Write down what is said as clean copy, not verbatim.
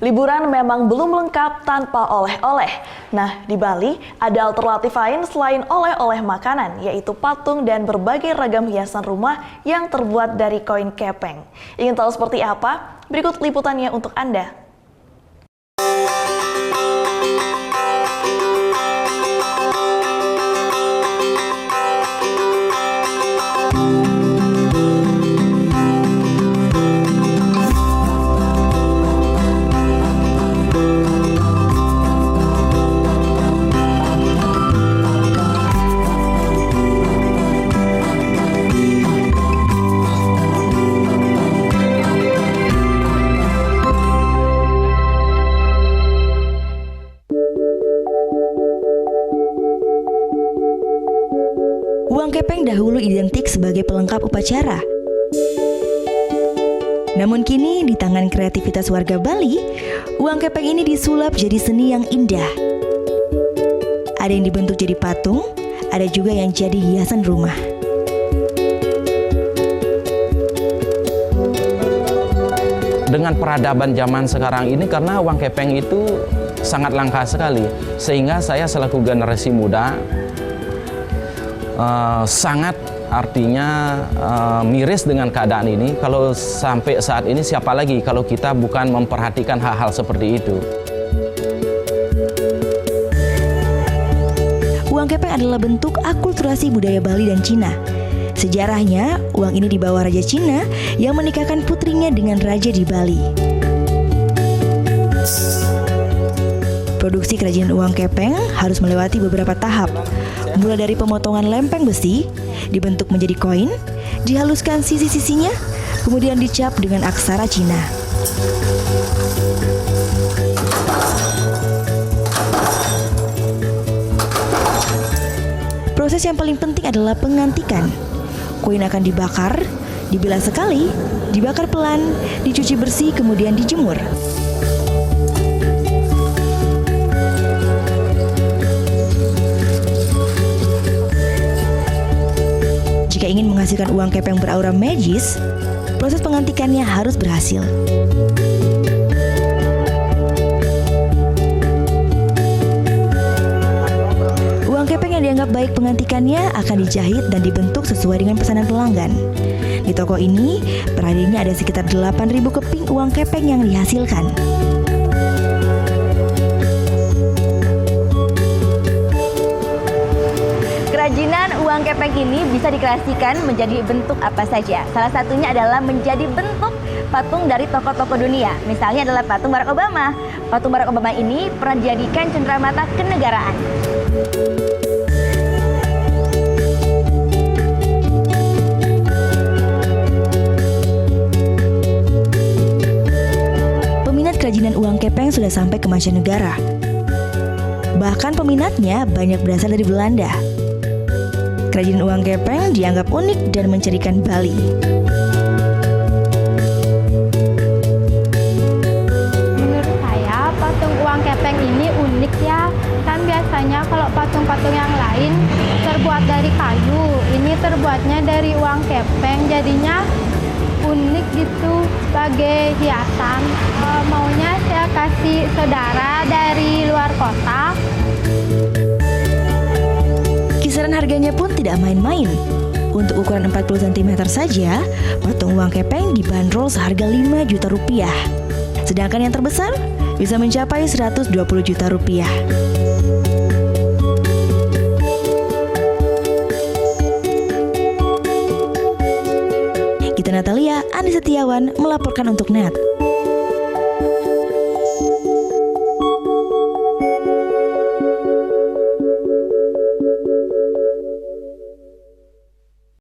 Liburan memang belum lengkap tanpa oleh-oleh. Nah, di Bali ada alternatif lain selain oleh-oleh makanan, yaitu patung dan berbagai ragam hiasan rumah yang terbuat dari koin kepeng. Ingin tahu seperti apa? Berikut liputannya untuk Anda. Uang kepeng dahulu identik sebagai pelengkap upacara. Namun kini di tangan kreativitas warga Bali, uang kepeng ini disulap jadi seni yang indah. Ada yang dibentuk jadi patung, ada juga yang jadi hiasan rumah. Dengan peradaban zaman sekarang ini, karena uang kepeng itu sangat langka sekali, sehingga saya selaku generasi muda sangat miris dengan keadaan ini. Kalau sampai saat ini siapa lagi kalau kita bukan memperhatikan hal-hal seperti itu. Uang kepeng adalah bentuk akulturasi budaya Bali dan Cina. Sejarahnya, uang ini dibawa Raja Cina yang menikahkan putrinya dengan raja di Bali. Produksi kerajinan uang kepeng harus melewati beberapa tahap, mulai dari pemotongan lempeng besi, dibentuk menjadi koin, dihaluskan sisi-sisinya, kemudian dicap dengan aksara Cina. Proses yang paling penting adalah pengantikan. Koin akan dibakar, dibilas sekali, dibakar pelan, dicuci bersih, kemudian dijemur. Jika ingin menghasilkan uang kepeng beraura magis, proses pengantikannya harus berhasil. Uang kepeng yang dianggap baik pengantikannya akan dijahit dan dibentuk sesuai dengan pesanan pelanggan. Di toko ini, per harinya ada sekitar 8.000 keping uang kepeng yang dihasilkan. Kerajinan uang kepeng ini bisa dikreasikan menjadi bentuk apa saja. Salah satunya adalah menjadi bentuk patung dari tokoh-tokoh dunia. Misalnya adalah patung Barack Obama. Patung Barack Obama ini pernah dijadikan cenderamata kenegaraan. Peminat kerajinan uang kepeng sudah sampai ke mancanegara. Bahkan peminatnya banyak berasal dari Belanda. Kerajinan uang kepeng dianggap unik dan mencirikan Bali. Menurut saya, patung uang kepeng ini unik ya. Kan biasanya kalau patung-patung yang lain terbuat dari kayu, ini terbuatnya dari uang kepeng, jadinya unik gitu sebagai hiasan. Maunya saya kasih saudara dari luar kota. Kisaran harganya pun tidak main-main. Untuk ukuran 40 cm saja, patung uang kepeng dibanderol seharga 5 juta rupiah. Sedangkan yang terbesar bisa mencapai 120 juta rupiah. Gita Natalia, Andi Setiawan melaporkan untuk NET.